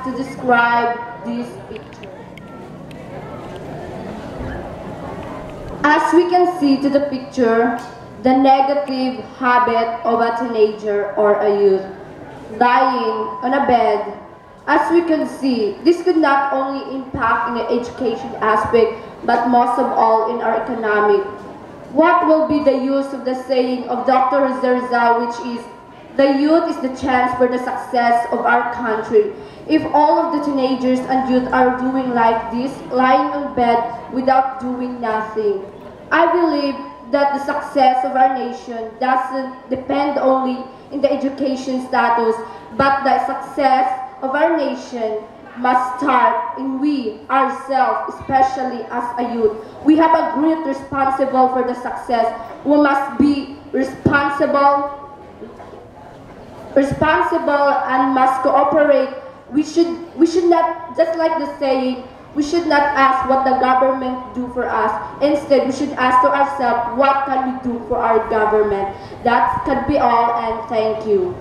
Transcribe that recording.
to describe this picture. As we can see to the picture, the negative habit of a teenager or a youth lying on a bed. As we can see, this could not only impact in the education aspect, but most of all in our economic. What will be the use of the saying of Dr. Jose Rizal, which is, the youth is the chance for the success of our country. If all of the teenagers and youth are doing like this, lying on bed without doing nothing, I believe that the success of our nation doesn't depend only in the education status, but the success of our nation must start in we ourselves, especially as a youth. We have a great responsible for the success. We must be responsible and must cooperate. We should not, just like the saying, we should not ask what the government do for us. Instead, we should ask to ourselves, what can we do for our government? That could be all, and thank you.